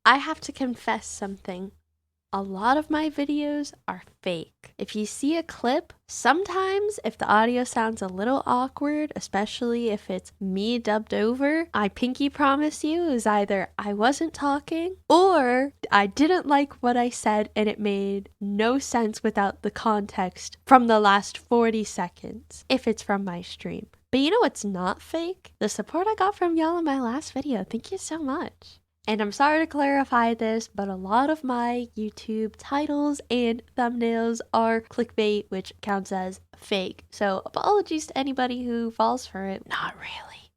I have to confess something. A lot of my videos are fake. If you see a clip, sometimes if the audio sounds a little awkward, especially if it's me dubbed over, I pinky promise you is either I wasn't talking or I didn't like what I said and it made no sense without the context from the last 40 seconds, if it's from my stream. But you know what's not fake? The support I got from y'all in my last video. Thank you so much. And I'm sorry to clarify this, but a lot of my YouTube titles and thumbnails are clickbait, which counts as fake. So apologies to anybody who falls for it. Not really.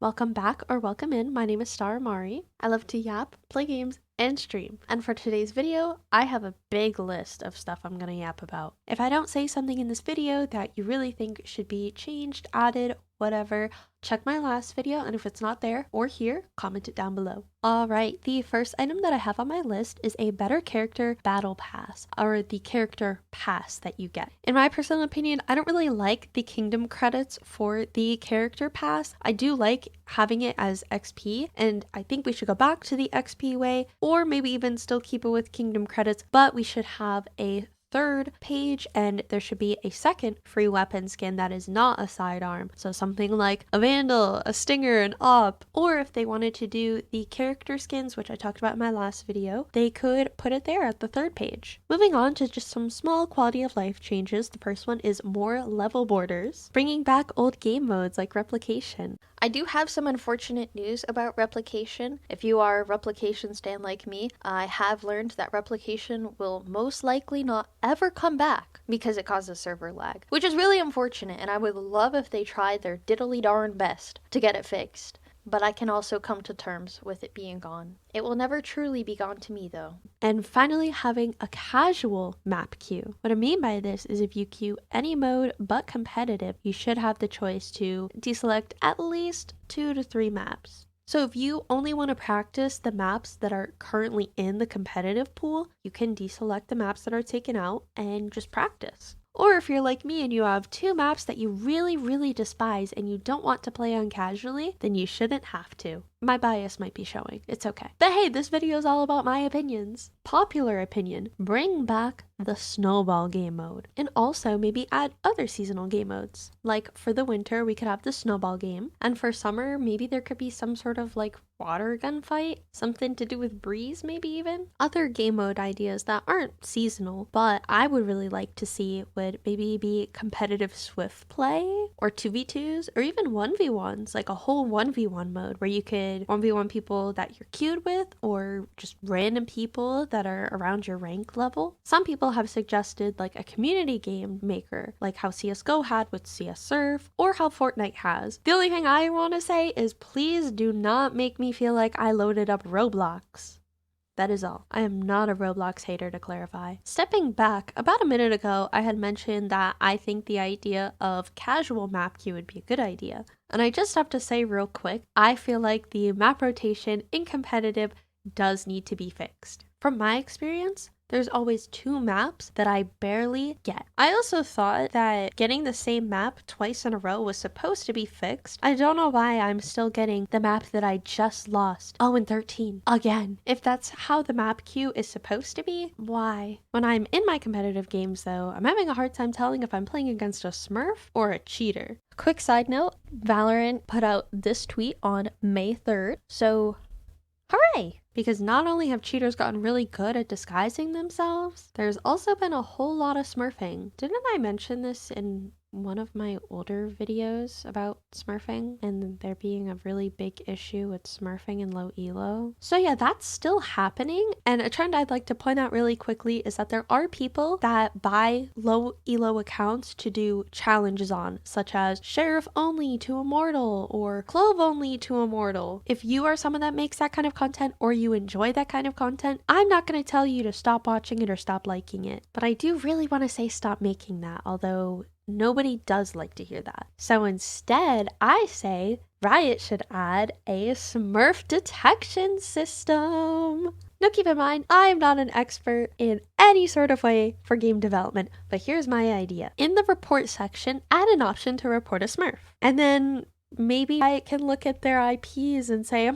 Welcome back or welcome in. My name is starramari. I love to yap, play games, and stream. And for today's video, I have a big list of stuff I'm gonna yap about. If I don't say something in this video that you really think should be changed, added, whatever, check my last video, and if it's not there or here, comment it down below. Alright, the first item that I have on my list is a better character battle pass, or the character pass that you get. In my personal opinion, I don't really like the kingdom credits for the character pass. I do like having it as XP, and I think we should go back to the XP way, or maybe even still keep it with kingdom credits, but we should have a third page and there should be a second free weapon skin that is not a sidearm. So something like a vandal, a stinger, an op, or if they wanted to do the character skins, which I talked about in my last video, they could put it there at the third page. Moving on to just some small quality of life changes. The first one is more level borders, bringing back old game modes like replication. I do have some unfortunate news about replication. If you are a replication stan like me, I have learned that replication will most likely not ever come back because it causes server lag, which is really unfortunate, and I would love if they tried their diddly darn best to get it fixed. But I can also come to terms with it being gone. It will never truly be gone to me though. And finally, having a casual map queue. What I mean by this is if you queue any mode but competitive, you should have the choice to deselect at least 2 to 3 maps. So if you only want to practice the maps that are currently in the competitive pool, you can deselect the maps that are taken out and just practice. Or if you're like me and you have 2 maps that you really despise and you don't want to play on casually, then you shouldn't have to. My bias might be showing. It's okay. But hey, this video is all about my opinions. Popular opinion, bring back the snowball game mode. And also maybe add other seasonal game modes. Like for the winter, we could have the snowball game. And for summer, maybe there could be some sort of like water gun fight. Something to do with breeze, maybe even. Other game mode ideas that aren't seasonal, but I would really like to see would maybe be competitive swift play, or 2v2s, or even 1v1s, like a whole 1v1 mode where you could 1v1 people that you're queued with, or just random people that are around your rank level. Some people have suggested like a community game maker, like how CSGO had with CS Serve, or how Fortnite has. The only thing I want to say is please do not make me feel like I loaded up Roblox. That is all. I am not a Roblox hater, to clarify. Stepping back, about a minute ago, I had mentioned that I think the idea of casual map queue would be a good idea. And I just have to say real quick, I feel like the map rotation in competitive does need to be fixed. From my experience, there's always 2 maps that I barely get. I also thought that getting the same map twice in a row was supposed to be fixed. I don't know why I'm still getting the map that I just lost. Oh, in 13. Again. If that's how the map queue is supposed to be, why? When I'm in my competitive games though, I'm having a hard time telling if I'm playing against a smurf or a cheater. Quick side note, Valorant put out this tweet on May 3rd, so hooray! Because not only have cheaters gotten really good at disguising themselves, there's also been a whole lot of smurfing. Didn't I mention this in one of my older videos about smurfing and there being a really big issue with smurfing and low elo? So yeah, that's still happening. And a trend I'd like to point out really quickly is that there are people that buy low elo accounts to do challenges on, such as Sheriff only to Immortal or Clove only to Immortal. If you are someone that makes that kind of content or you enjoy that kind of content, I'm not going to tell you to stop watching it or stop liking it. But I do really want to say stop making that, although nobody does like to hear that. So instead, I say Riot should add a Smurf detection system. Now keep in mind, I am not an expert in any sort of way for game development, but here's my idea. In the report section, add an option to report a Smurf. And then maybe I can look at their IPs and say,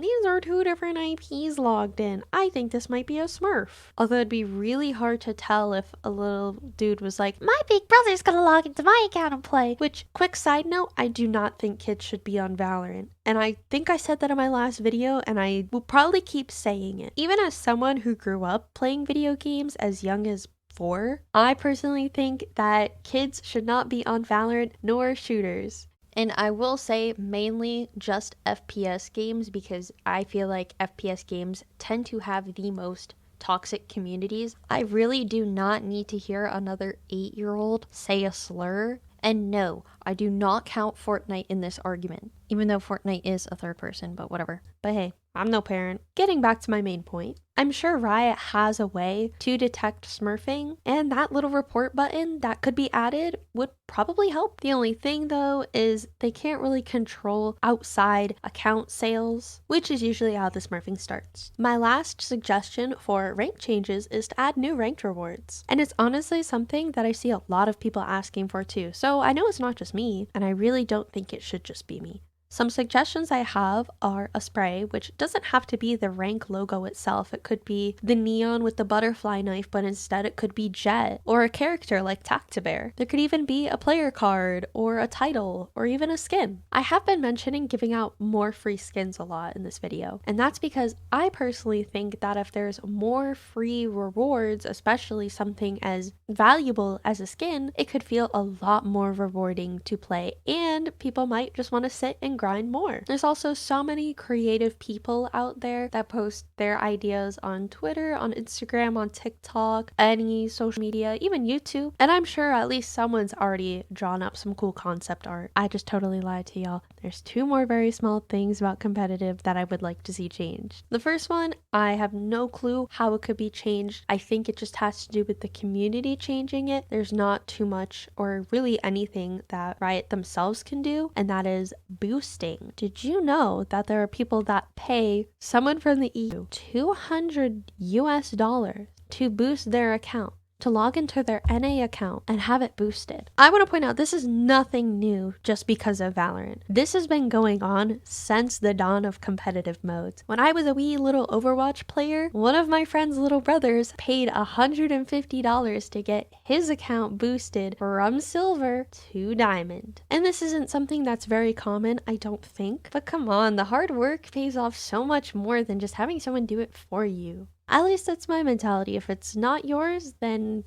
these are two different IPs logged in. I think this might be a Smurf. Although it'd be really hard to tell if a little dude was like, my big brother's gonna log into my account and play. Which, quick side note, I do not think kids should be on Valorant. And I think I said that in my last video, and I will probably keep saying it. Even as someone who grew up playing video games as young as 4, I personally think that kids should not be on Valorant nor shooters. And I will say mainly just FPS games, because I feel like FPS games tend to have the most toxic communities. I really do not need to hear another 8-year-old say a slur. And no, I do not count Fortnite in this argument, even though Fortnite is a third person, but whatever. But hey, I'm no parent. Getting back to my main point, I'm sure Riot has a way to detect smurfing, and that little report button that could be added would probably help. The only thing though is they can't really control outside account sales, which is usually how the smurfing starts. My last suggestion for rank changes is to add new ranked rewards, and it's honestly something that I see a lot of people asking for too, so I know it's not just me, and I really don't think it should just be me. Some suggestions I have are a spray, which doesn't have to be the rank logo itself. It could be the neon with the butterfly knife, but instead it could be Jet, or a character like Tactibear. There could even be a player card, or a title, or even a skin. I have been mentioning giving out more free skins a lot in this video, and that's because I personally think that if there's more free rewards, especially something as valuable as a skin, it could feel a lot more rewarding to play, and people might just want to sit and grind more. There's also so many creative people out there that post their ideas on Twitter, on Instagram, on TikTok, any social media, even YouTube, and I'm sure at least someone's already drawn up some cool concept art. I just totally lied to y'all. There's 2 more very small things about competitive that I would like to see changed. The first one, I have no clue how it could be changed. I think it just has to do with the community changing it. There's not too much or really anything that Riot themselves can do, and that is boosting. Did you know that there are people that pay someone from the EU $200 to boost their account, to log into their NA account and have it boosted? I want to point out this is nothing new just because of Valorant. This has been going on since the dawn of competitive modes. When I was a wee little Overwatch player, one of my friend's little brothers paid $150 to get his account boosted from silver to diamond. And this isn't something that's very common, I don't think. But come on, the hard work pays off so much more than just having someone do it for you. At least that's my mentality. If it's not yours, then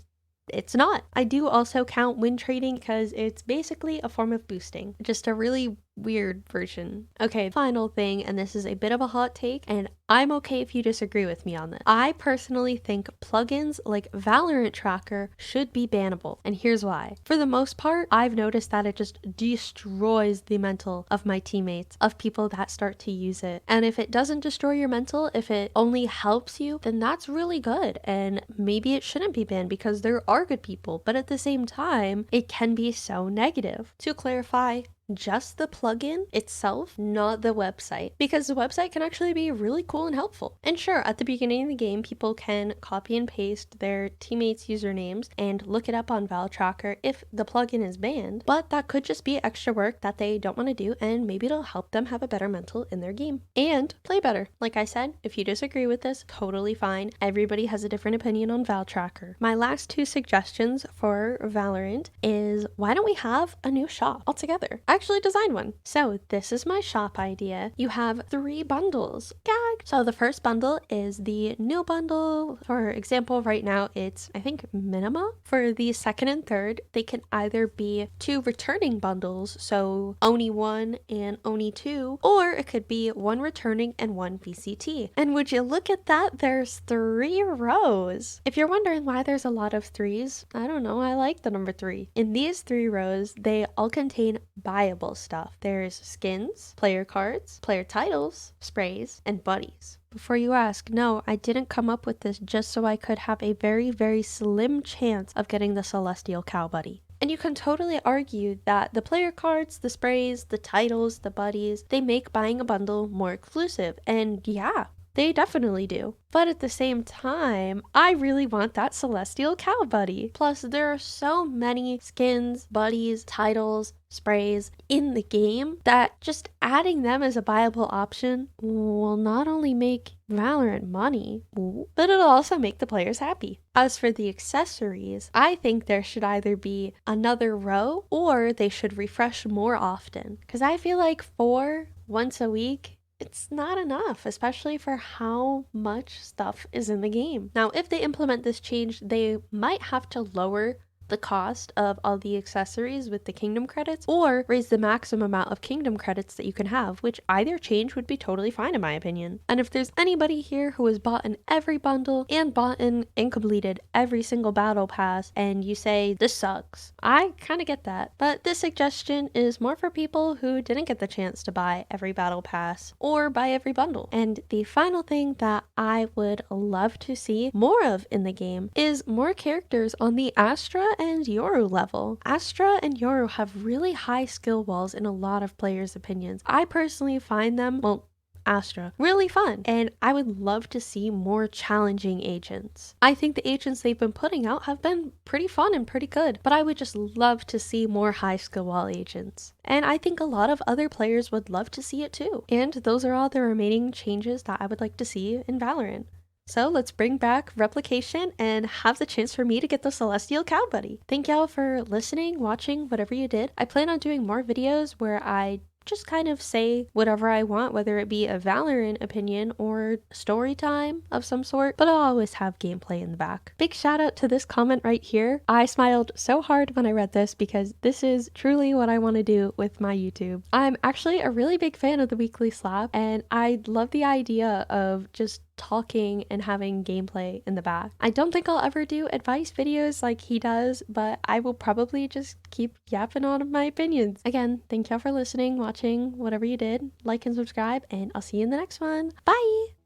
it's not. I do also count win trading because it's basically a form of boosting, just a really weird version. Okay, final thing, and this is a bit of a hot take, and I'm okay if you disagree with me on this. I personally think plugins like Valorant Tracker should be bannable, and here's why. For the most part, I've noticed that it just destroys the mental of my teammates, of people that start to use it. And if it doesn't destroy your mental, if it only helps you, then that's really good. And maybe it shouldn't be banned because there are good people, but at the same time, it can be so negative. To clarify, just the plugin itself, not the website, because the website can actually be really cool and helpful. And sure, at the beginning of the game, people can copy and paste their teammates' usernames and look it up on Val Tracker if the plugin is banned, but that could just be extra work that they don't want to do, and maybe it'll help them have a better mental in their game and play better. Like I said, if you disagree with this, totally fine. Everybody has a different opinion on Val Tracker. My last 2 suggestions for Valorant is, why don't we have a new shop altogether? Actually designed one. So this is my shop idea. You have 3 bundles. Gag! So the first bundle is the new bundle. For example, right now it's, I think, minima. For the second and third, they can either be 2 returning bundles, so Oni 1 and Oni 2, or it could be 1 returning and 1 VCT. And would you look at that, there's 3 rows. If you're wondering why there's a lot of 3s, I don't know, I like the number 3. In these 3 rows, they all contain buyable stuff. There's skins, player cards, player titles, sprays, and buddies. Before you ask, no, I didn't come up with this just so I could have a very, very slim chance of getting the Celestial Cow buddy. And you can totally argue that the player cards, the sprays, the titles, the buddies, they make buying a bundle more exclusive. And yeah, They definitely do. But at the same time, I really want that celestial cow buddy. Plus, there are so many skins, buddies, titles, sprays in the game that just adding them as a viable option will not only make Valorant money, but it'll also make the players happy. As for the accessories, I think there should either be another row or they should refresh more often. Because I feel like 4 once a week, it's not enough, especially for how much stuff is in the game. Now, if they implement this change, they might have to lower the cost of all the accessories with the kingdom credits or raise the maximum amount of kingdom credits that you can have, which either change would be totally fine in my opinion. And if there's anybody here who has bought in every bundle and bought in and completed every single battle pass and you say this sucks, I kind of get that. But this suggestion is more for people who didn't get the chance to buy every battle pass or buy every bundle. And the final thing that I would love to see more of in the game is more characters on the Astra and Yoru level. Astra and Yoru have really high skill walls in a lot of players' opinions. I personally find them, well, Astra, really fun, and I would love to see more challenging agents. I think the agents they've been putting out have been pretty fun and pretty good, but I would just love to see more high skill wall agents. And I think a lot of other players would love to see it too. And those are all the remaining changes that I would like to see in Valorant. So let's bring back replication and have the chance for me to get the celestial cow buddy. Thank y'all for listening, watching, whatever you did. I plan on doing more videos where I just kind of say whatever I want, whether it be a Valorant opinion or story time of some sort, but I'll always have gameplay in the back. Big shout out to this comment right here. I smiled so hard when I read this because this is truly what I want to do with my YouTube. I'm actually a really big fan of the weekly slap, and I love the idea of just talking and having gameplay in the back. I don't think I'll ever do advice videos like he does, but I will probably just keep yapping on my opinions. Again, thank y'all for listening, watching, whatever you did. Like and subscribe, and I'll see you in the next one. Bye!